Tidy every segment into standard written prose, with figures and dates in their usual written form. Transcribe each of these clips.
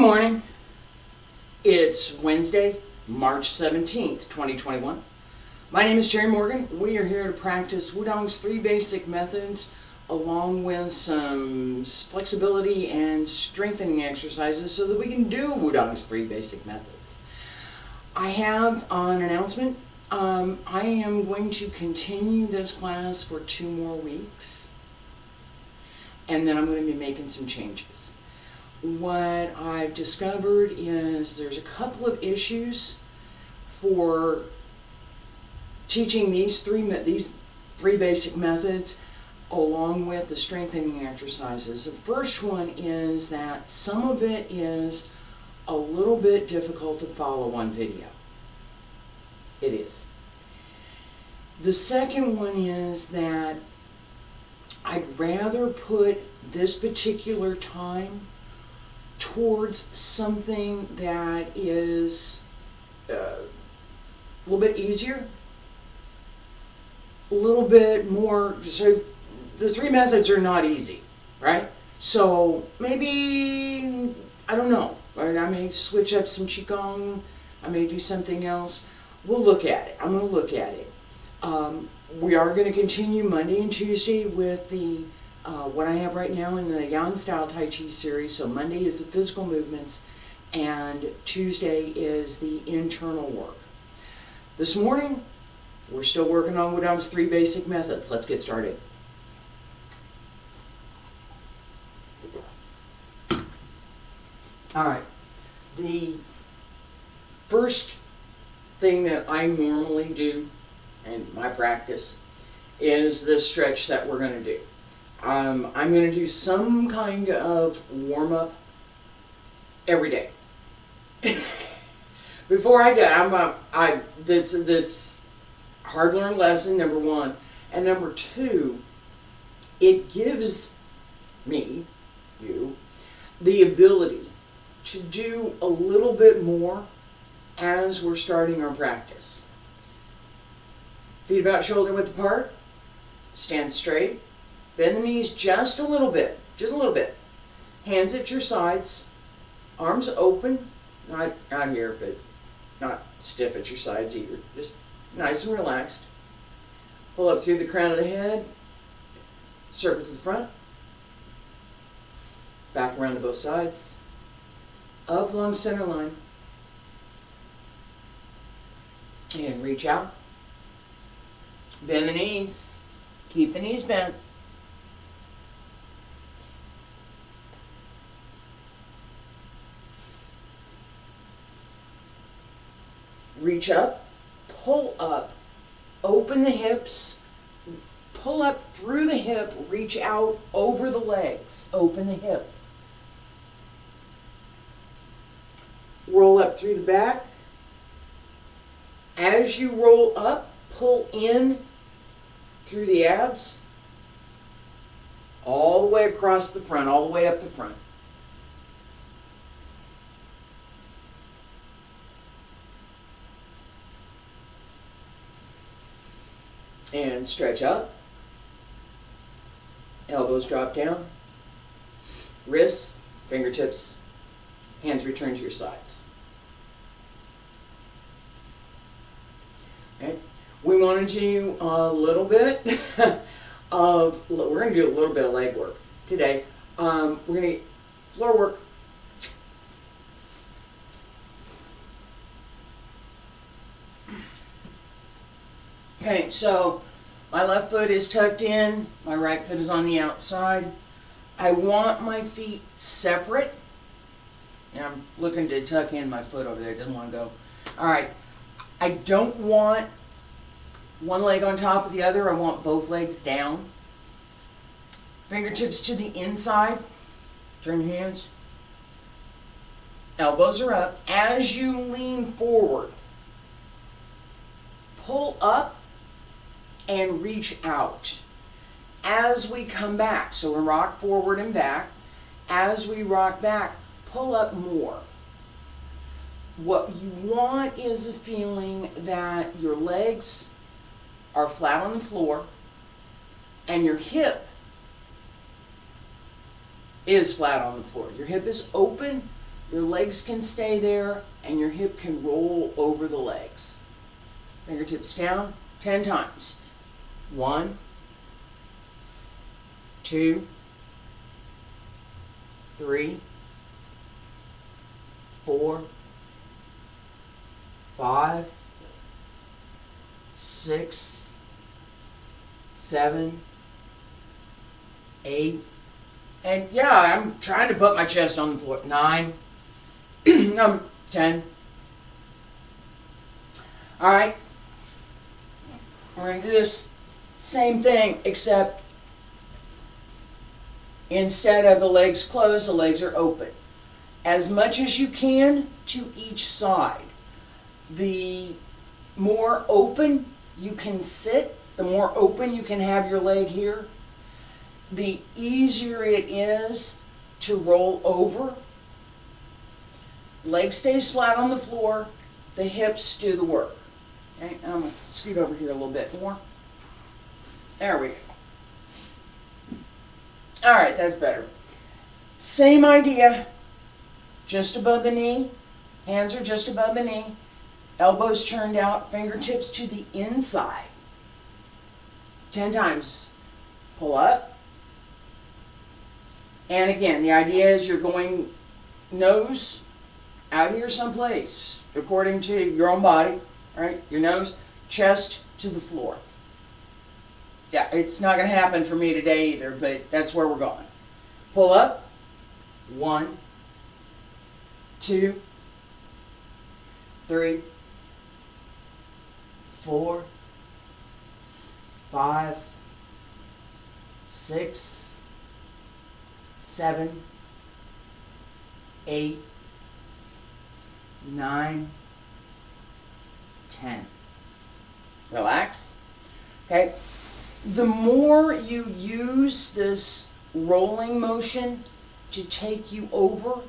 morning. It's Wednesday, March 17th, 2021. My name is Terry Morgan. We are here to practice Wudang's 3 basic methods along with some flexibility and strengthening exercises so that we can do Wudang's 3 basic methods. I have an announcement. I am going to continue this class for 2 more weeks, and then I'm going to be making some changes. What I've discovered is there's a couple of issues for teaching these three basic methods along with the strengthening exercises. The first one is that some of it is a little bit difficult to follow on video. It is. The second one is that I'd rather put this particular time towards something that is a little bit easier, a little bit more. So the 3 methods are not easy, right? So maybe, I don't know, right? I may switch up some Qigong, I may do something else. We'll look at it. I'm going to look at it. We are going to continue Monday and Tuesday with the what I have right now in the Yang style Tai Chi series. So Monday is the physical movements and Tuesday is the internal work. This morning, we're still working on Wudang's 3 basic methods. Let's get started. Alright, the first thing that I normally do in my practice is this stretch that we're going to do. I'm going to do some kind of warm-up every day. Before I do, this hard-learned lesson, number 1, and number 2, it gives me, you, the ability to do a little bit more as we're starting our practice. Feet about shoulder width apart, stand straight, bend the knees just a little bit, hands at your sides, arms open, not here, but not stiff at your sides either, just nice and relaxed. Pull up through the crown of the head, circle to the front, back around to both sides, up along center line, and reach out, bend the knees, keep the knees bent, reach up, pull up, open the hips, pull up through the hip, reach out over the legs, open the hip. Roll up through the back. As you roll up, pull in through the abs, all the way across the front, all the way up the front. And stretch up. Elbows drop down. Wrists, fingertips, hands return to your sides. Okay. We want to do a little bit of, we're going to do a little bit of leg work today. We're going to floor work. Okay, so my left foot is tucked in, my right foot is on the outside. I want my feet separate. And I'm looking to tuck in my foot over there, didn't want to go. Alright, I don't want one leg on top of the other, I want both legs down. Fingertips to the inside, turn your hands. Elbows are up. As you lean forward, pull up and reach out. As we come back, so we rock forward and back, as we rock back, pull up more. What you want is a feeling that your legs are flat on the floor and your hip is flat on the floor. Your hip is open, Your legs can stay there and your hip can roll over the legs. Fingertips down 10 times. 1, 2, 3, 4, 5, 6, 7, 8, and yeah, I'm trying to put my chest on the floor. 9, 10. Alright. We're going to do this same thing, except instead of the legs closed, the legs are open. As much as you can to each side. The more open you can sit, the more open you can have your leg here, the easier it is to roll over. Leg stays flat on the floor, the hips do the work. Okay, I'm going to scoot over here a little bit more. There we go. Alright, that's better. Same idea, just above the knee, hands are just above the knee, elbows turned out, fingertips to the inside. 10 times. Pull up. And again, the idea is you're going nose out here someplace, according to your own body, right? Your nose, chest to the floor. Yeah, it's not going to happen for me today either, but that's where we're going. Pull up. 1, 2, 3, 4, 5, 6, 7, 8, 9, 10. Relax. Okay. The more you use this rolling motion to take you over,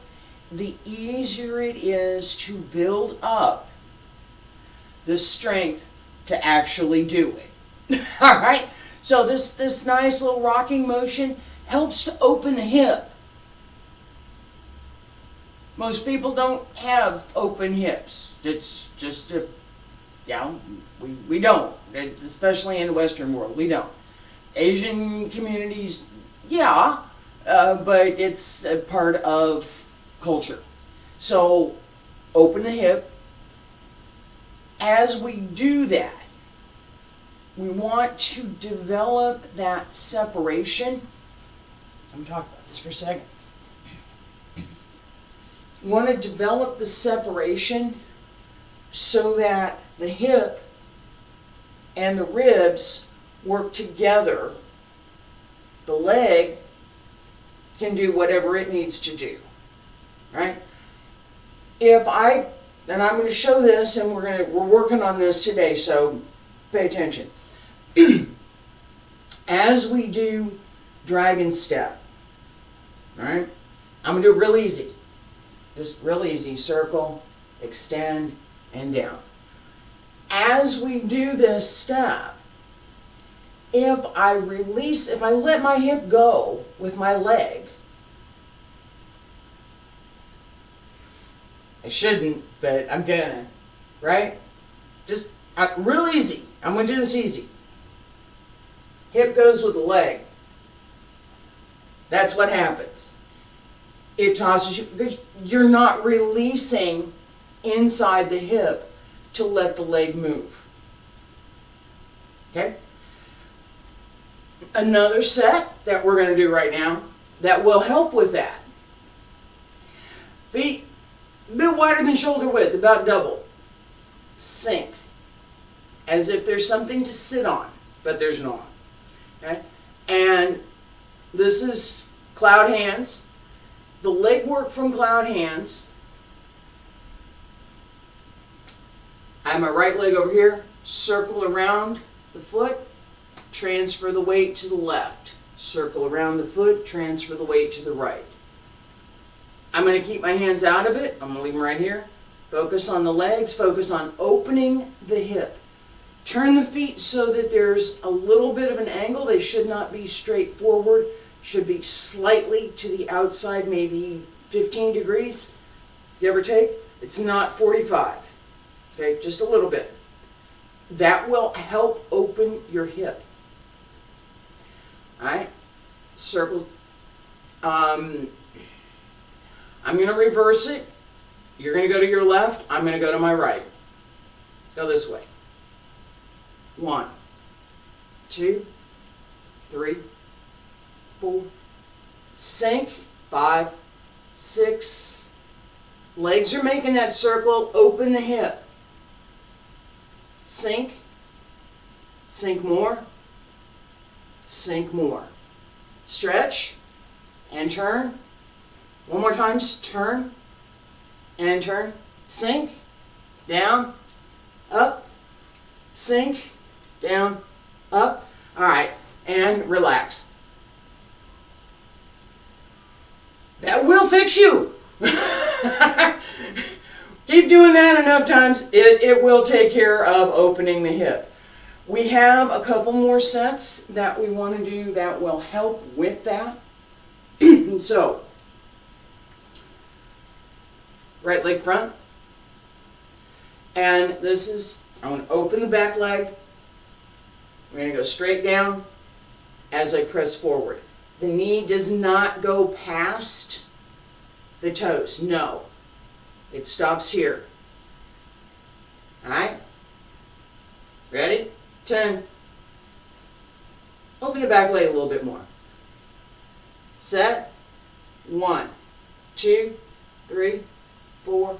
the easier it is to build up the strength to actually do it. All right? So this nice little rocking motion helps to open the hip. Most people don't have open hips. It's just we don't. It's especially in the Western world, we don't. Asian communities, yeah, but it's a part of culture. So open the hip. As we do that, we want to develop that separation. I'm going to talk about this for a second. You want to develop the separation so that the hip and the ribs work together. The leg can do whatever it needs to do. Right? And I'm going to show this, and we're working on this today, so pay attention. As we do dragon step, all right? I'm going to do it real easy. Just real easy. Circle, extend, and down. As we do this step, if I let my hip go with my leg, I shouldn't, but I'm gonna, right? Just real easy. I'm gonna do this easy. Hip goes with the leg. That's what happens. It tosses you because you're not releasing inside the hip to let the leg move. Okay? Another set that we're going to do right now that will help with that. Feet a bit wider than shoulder width, about double. Sink. As if there's something to sit on, but there's not. Okay? And this is cloud hands. The leg work from cloud hands. I have my right leg over here. Circle around the foot. Transfer the weight to the left. Circle around the foot. Transfer the weight to the right. I'm going to keep my hands out of it. I'm going to leave them right here. Focus on the legs. Focus on opening the hip. Turn the feet so that there's a little bit of an angle. They should not be straight forward. Should be slightly to the outside, maybe 15 degrees. give or take. It's not 45. Okay, just a little bit. That will help open your hip. Alright? Circle. I'm going to reverse it. You're going to go to your left. I'm going to go to my right. Go this way. 1, 2, 3, 4. Sink. 5, 6. Legs are making that circle. Open the hip. Sink. Sink more. Sink more. Stretch. And turn. One more time. Turn. And turn. Sink. Down. Up. Sink. Down. Up. Alright. And relax. That will fix you. Keep doing that enough times. It will take care of opening the hip. We have a couple more sets that we want to do that will help with that. So, right leg front. And this is, I'm going to open the back leg. We're going to go straight down as I press forward. The knee does not go past the toes. No. It stops here. Alright? Ready? 10. Open the back leg a little bit more. Set. 1, 2, 3, 4,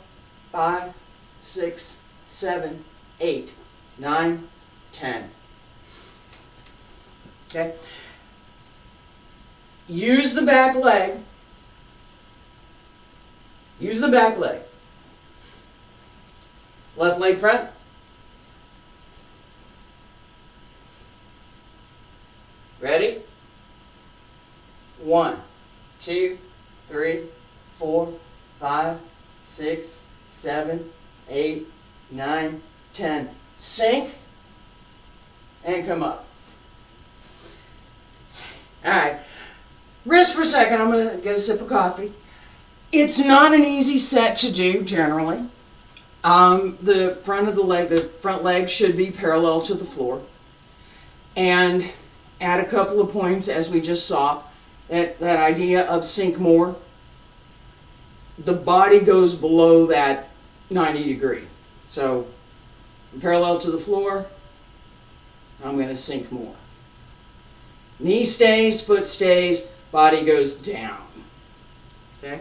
5, 6, 7, 8, 9, 10. Okay? Use the back leg. Use the back leg. Left leg front. Ready? 1, 2, 3, 4, 5, 6, 7, 8, 9, 10. Sink and come up. Alright. Rest for a second. I'm going to get a sip of coffee. It's not an easy set to do generally. The front of the leg, the front leg should be parallel to the floor. And at a couple of points, as we just saw, that idea of sink more, the body goes below that 90 degree. So, parallel to the floor, I'm going to sink more. Knee stays, foot stays, body goes down. Okay?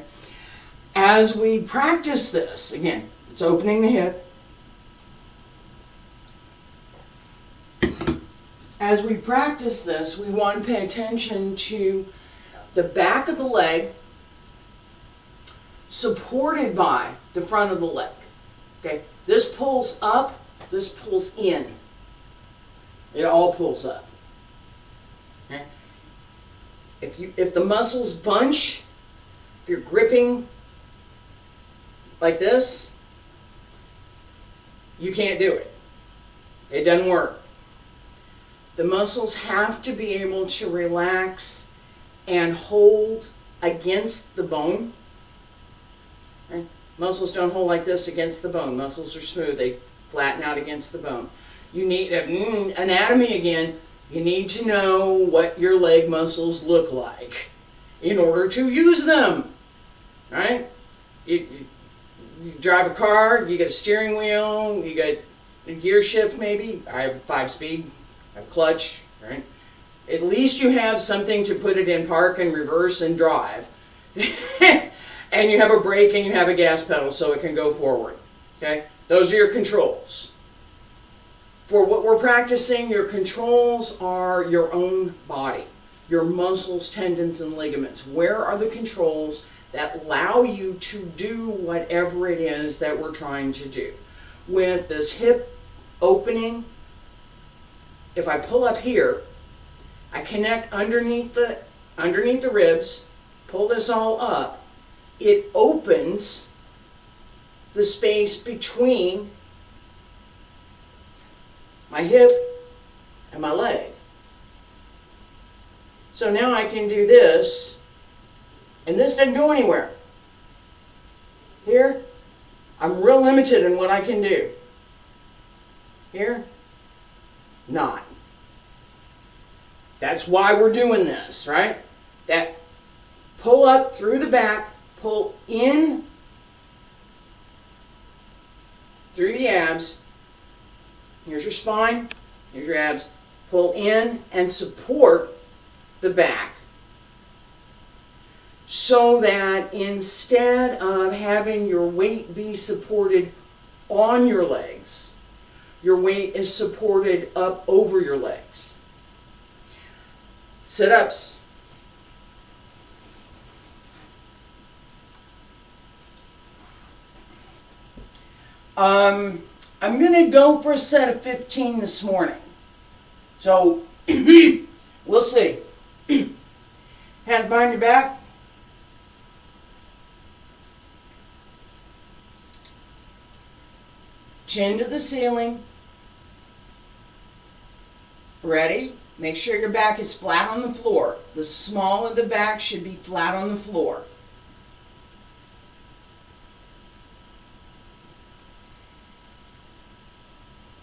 As we practice this, again, it's opening the hip. As we practice this, we want to pay attention to the back of the leg supported by the front of the leg. Okay? This pulls up, this pulls in. It all pulls up. Okay? If the muscles bunch, if you're gripping like this, you can't do it. It doesn't work. The muscles have to be able to relax and hold against the bone. Okay? Muscles don't hold like this against the bone. Muscles are smooth. They flatten out against the bone. You need anatomy again. You need to know what your leg muscles look like in order to use them. Right? You drive a car, you get a steering wheel, you get a gear shift maybe. I have a 5-speed, I have a clutch, right? At least you have something to put it in park and reverse and drive. And you have a brake and you have a gas pedal so it can go forward. Okay? Those are your controls. For what we're practicing, your controls are your own body. Your muscles, tendons, and ligaments. Where are the controls that allow you to do whatever it is that we're trying to do? With this hip opening, if I pull up here, I connect underneath the ribs, pull this all up, it opens the space between my hip and my leg. So now I can do this, and this doesn't go anywhere. Here, I'm real limited in what I can do. Here, not. That's why we're doing this, right? That pull up through the back, pull in through the abs. Here's your spine, here's your abs. Pull in and support the back, so that instead of having your weight be supported on your legs, your weight is supported up over your legs. Sit-ups. I'm going to go for a set of 15 this morning. So, we'll see. Hands behind your back. Chin to the ceiling. Ready? Make sure your back is flat on the floor. The small of the back should be flat on the floor.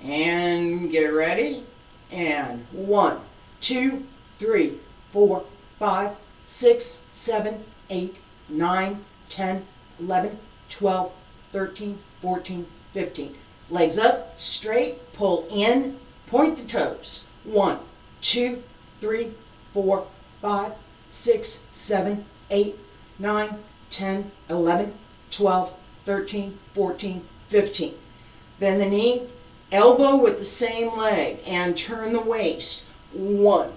And get ready. And 1, 2, 3, 4, 5, 6, 7, 8, 9, 10, 11, 12, 13, 14, 15. Legs up, straight, pull in, point the toes. 1, 2, 3, 4, 5, 6, 7, 8, 9, 10, 11, 12, 13, 14, 15. Bend the knee, elbow with the same leg, and turn the waist. 1,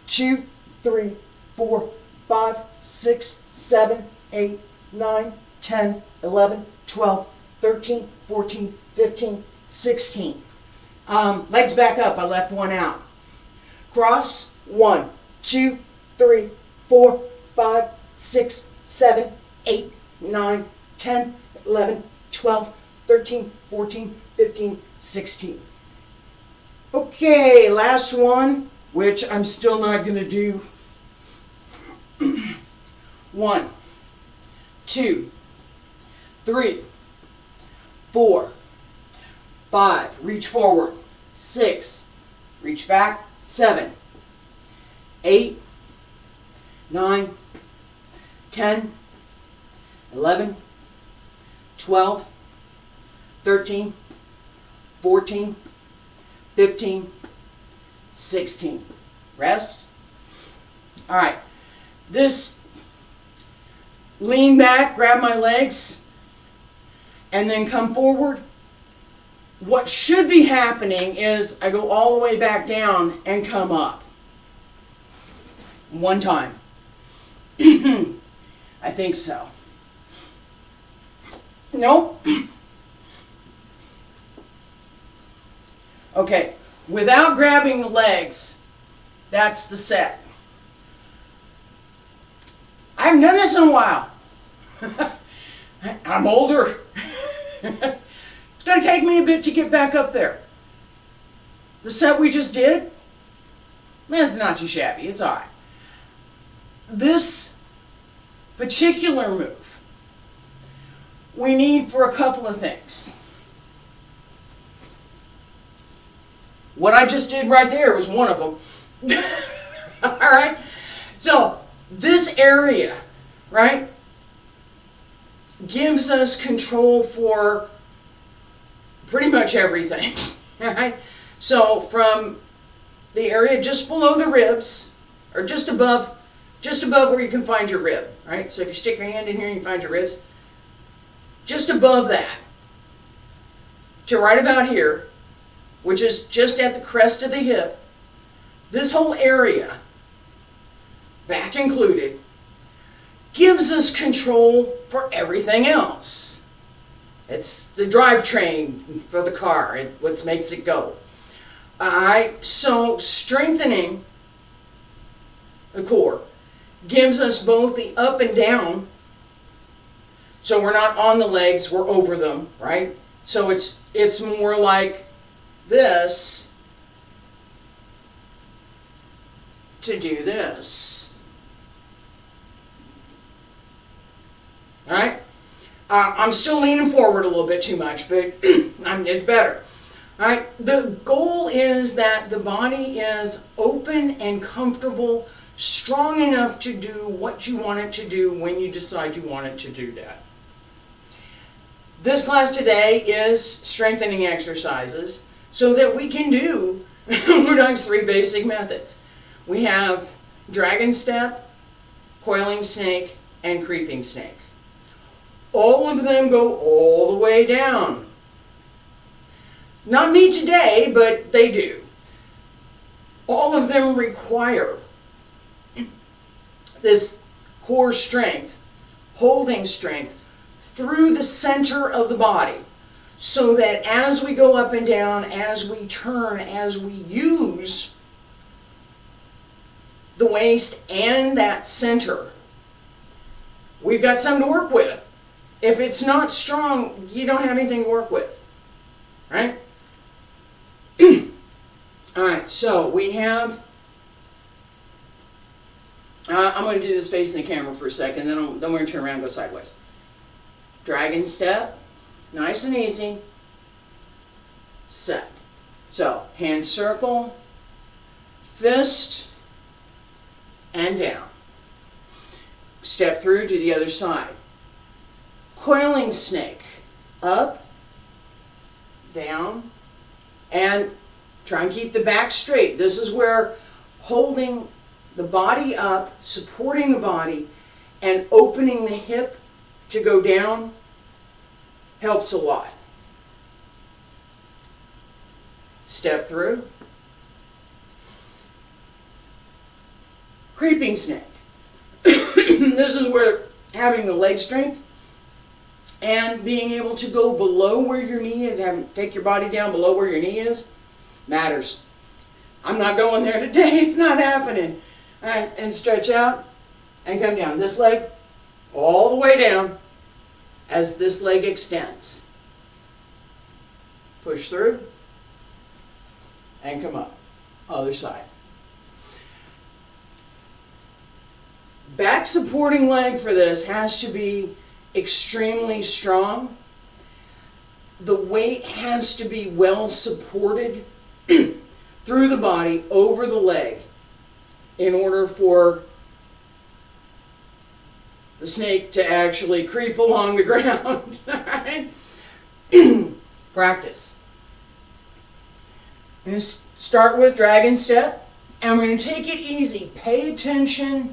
2, 3, 4, 5, 6, 7, 8, 9, 10, 11, 12, 13, 14, 15, 16. Legs back up. I left one out. Cross. 1, 2, 3, 4, 5, 6, 7, 8, 9, 10, 11, 12, 13, 14, 15, 16. Okay, last one, which I'm still not going to do. 1, 2, 3, 4, 5, reach forward. 6, reach back. 7, 8, 9, 10, 11, 12, 13, 14, 15, 16. Rest. All right. This, lean back, grab my legs, and then come forward. What should be happening is I go all the way back down and come up. One time. I think so. Nope. Okay, without grabbing the legs, that's the set. I haven't done this in a while. I'm older. It's going to take me a bit to get back up there. The set we just did, man, it's not too shabby. It's all right. This particular move, we need for a couple of things. What I just did right there was one of them. All right? So, this area, right, gives us control for pretty much everything. All right? So, from the area just below the ribs, or just above where you can find your rib, right? So, if you stick your hand in here, you can find your ribs. Just above that, to right about here, which is just at the crest of the hip, this whole area, back included, gives us control for everything else. It's the drivetrain for the car. It's what makes it go. Alright, so strengthening the core gives us both the up and down, so we're not on the legs, we're over them, right? So it's more like this to do this. Alright? I'm still leaning forward a little bit too much, but it's better. All right, the goal is that the body is open and comfortable, strong enough to do what you want it to do when you decide you want it to do that. This class today is strengthening exercises so that we can do Wudang's 3 basic methods. We have dragon step, coiling snake, and creeping snake. All of them go all the way down. Not me today, but they do. All of them require this core strength, holding strength through the center of the body, so that as we go up and down, as we turn, as we use the waist and that center, we've got something to work with. If it's not strong, you don't have anything to work with, right? All right, so we have, I'm going to do this facing the camera for a second, then we're going to turn around and go sideways. Dragon step, nice and easy, set. So, hand circle, fist, and down. Step through to the other side. Coiling snake, up, down, and try and keep the back straight. This is where holding the body up, supporting the body, and opening the hip to go down helps a lot. Step through. Creeping snake. This is where having the leg strength and being able to go below where your knee is, take your body down below where your knee is, matters. I'm not going there today. It's not happening. All right, and stretch out and come down. This leg all the way down as this leg extends. Push through and come up. Other side. Back supporting leg for this has to be extremely strong. The weight has to be well supported through the body, over the leg, in order for the snake to actually creep along the ground. Practice. I'm going to start with dragon step, and we're going to take it easy. Pay attention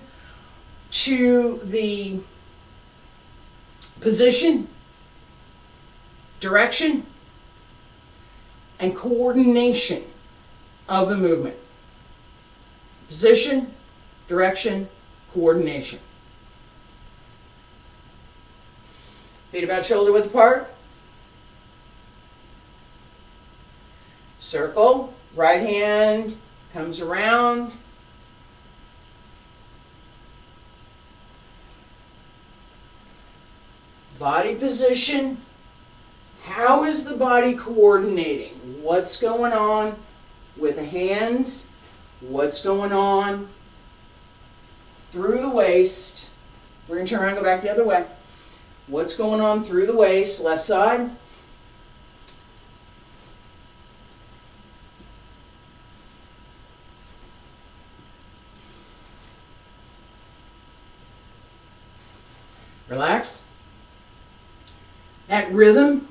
to the position, direction, and coordination of the movement. Position, direction, coordination. Feet about shoulder width apart. Circle, right hand comes around. Body position. How is the body coordinating? What's going on with the hands? What's going on through the waist? We're going to turn around and go back the other way. What's going on through the waist? Left side. Relax. That rhythm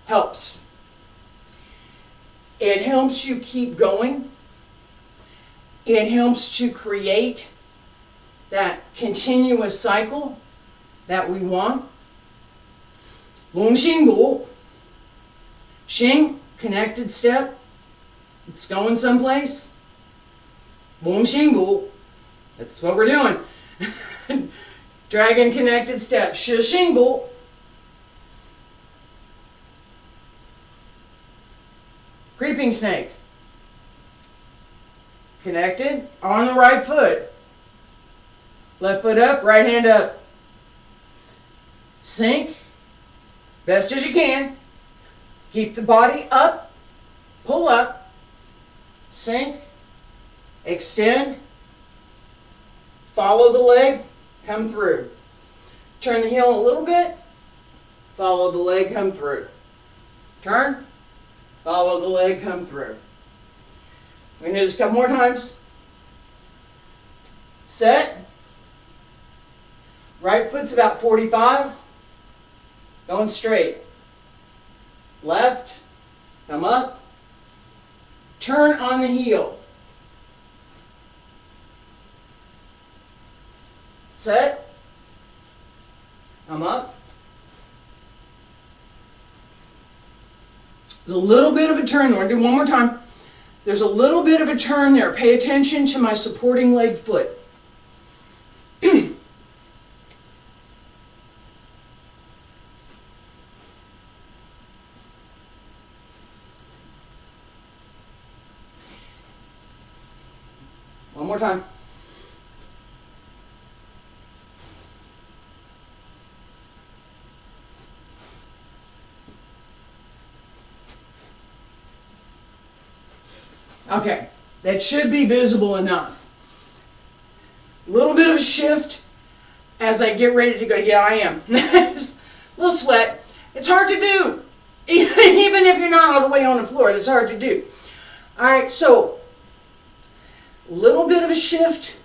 helps. It helps you keep going. It helps to create that continuous cycle that we want. Long Xing Bu. Xing, connected step. It's going someplace. Long Xing Bu. That's what we're doing. Dragon connected step. Shi Xing Bu. Creeping snake. Connected on the right foot. Left foot up, right hand up. Sink, best as you can. Keep the body up, pull up, sink, extend, follow the leg, come through. Turn the heel a little bit, Follow the leg, come through. Turn. Follow the leg, come through. We're going to do this a couple more times. Set. Right foot's about 45. Going straight. Left. Come up. Turn on the heel. Set. Come up. There's a little bit of a turn. We're going to do one more time. There's a little bit of a turn there. Pay attention to my supporting leg foot. One more time. Okay, that should be visible enough. A little bit of a shift as I get ready to go. Yeah, I am. A little sweat. It's hard to do. Even if you're not all the way on the floor, it's hard to do. All right, so a little bit of a shift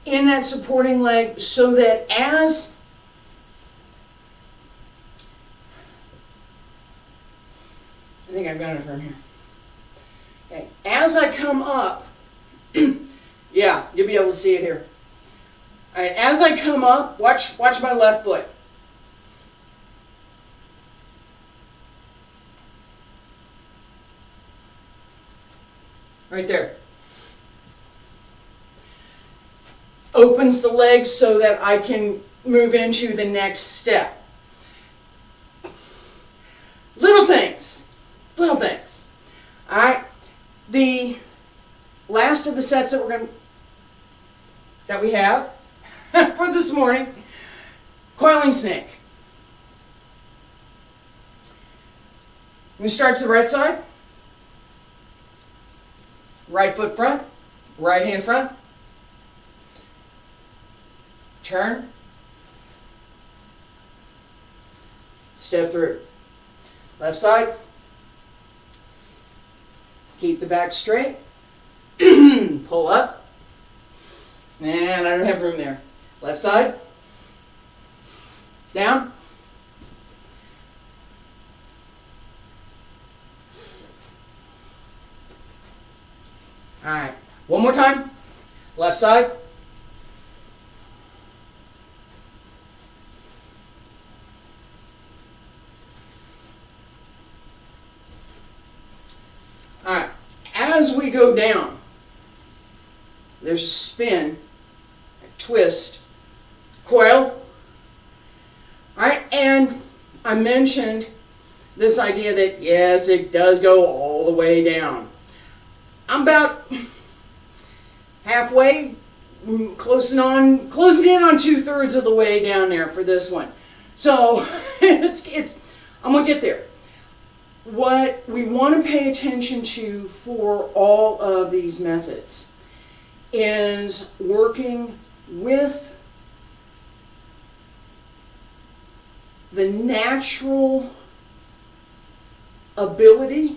in that supporting leg so that as I think I've got it from here. Okay. As I come up, yeah, you'll be able to see it here. All right, as I come up, watch my left foot. Right there. Opens the legs so that I can move into the next step. Little things. Little things. All right. The last of the sets that we have for this morning, Coiling Snake. I'm going to start to the right side. Right foot front, right hand front. Turn. Step through. Left side. Keep the back straight. Pull up. And I don't have room there. Left side. Down. All right. One more time. Left side. All right. As we go down, there's a spin, a twist, coil. All right. And I mentioned this idea that, yes, it does go all the way down. I'm about halfway, closing in on 2/3 of the way down there for this one. So I'm gonna get there. What we want to pay attention to for all of these methods is working with the natural ability.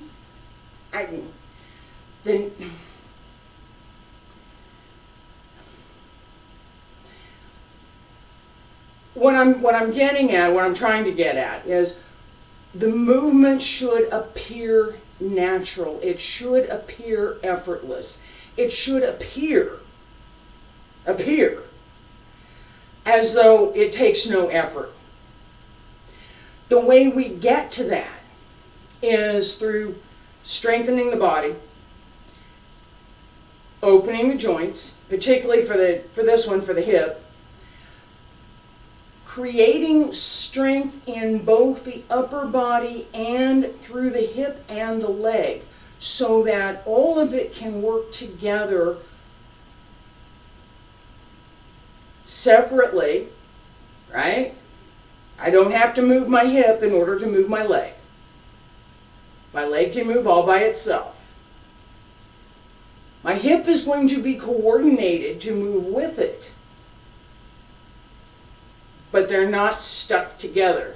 What I'm getting at, what I'm trying to get at is the movement should appear natural. It should appear effortless. It should appear as though it takes no effort. The way we get to that is through strengthening the body, opening the joints, particularly for this one, for the hip, creating strength in both the upper body and through the hip and the leg so that all of it can work together separately, right? I don't have to move my hip in order to move my leg. My leg can move all by itself. My hip is going to be coordinated to move with it, but they're not stuck together.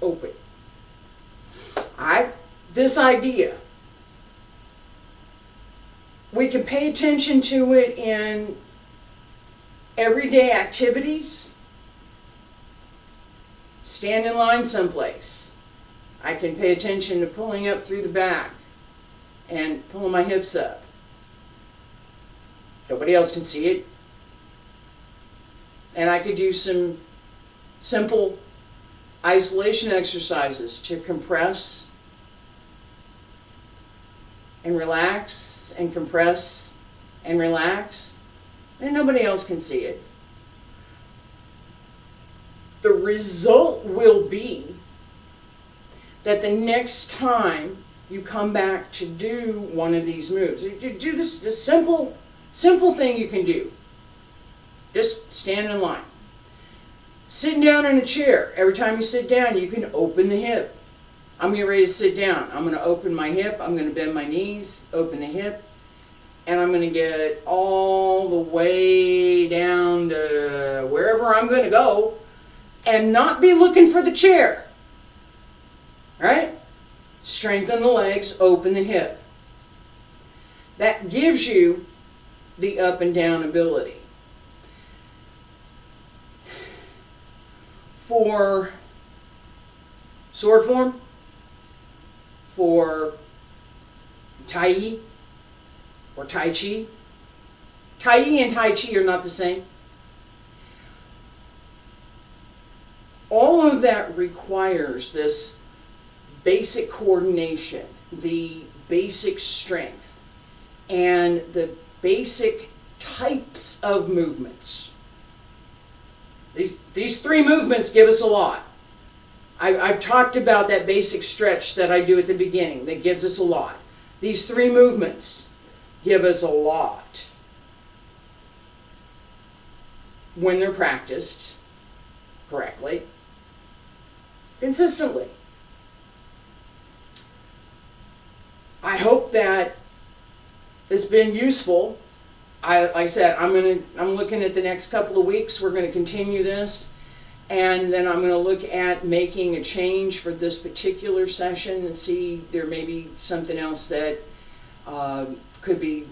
open. This idea, we can pay attention to it in everyday activities. Stand in line someplace. I can pay attention to pulling up through the back and pulling my hips up. Nobody else can see it. And I could do some simple isolation exercises to compress and relax and compress and relax, and nobody else can see it. The result will be that the next time you come back to do one of these moves, do this simple thing you can do. Just stand in line. Sitting down in a chair, every time you sit down, you can open the hip. I'm getting ready to sit down. I'm going to open my hip. I'm going to bend my knees, open the hip, and I'm going to get all the way down to wherever I'm going to go and not be looking for the chair. Right? Strengthen the legs, open the hip. That gives you the up and down ability. For sword form, for Tai or Tai Chi. Tai and Tai Chi are not the same. All of that requires this basic coordination, the basic strength, and the basic types of movements. These three movements give us a lot. I've talked about that basic stretch that I do at the beginning that gives us a lot. These three movements give us a lot when they're practiced correctly, consistently. I hope that it's been useful. Like I said, I'm looking at the next couple of weeks. We're going to continue this, and then I'm going to look at making a change for this particular session and see there may be something else that could be,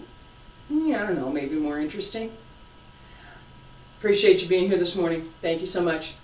I don't know, maybe more interesting. Appreciate you being here this morning. Thank you so much.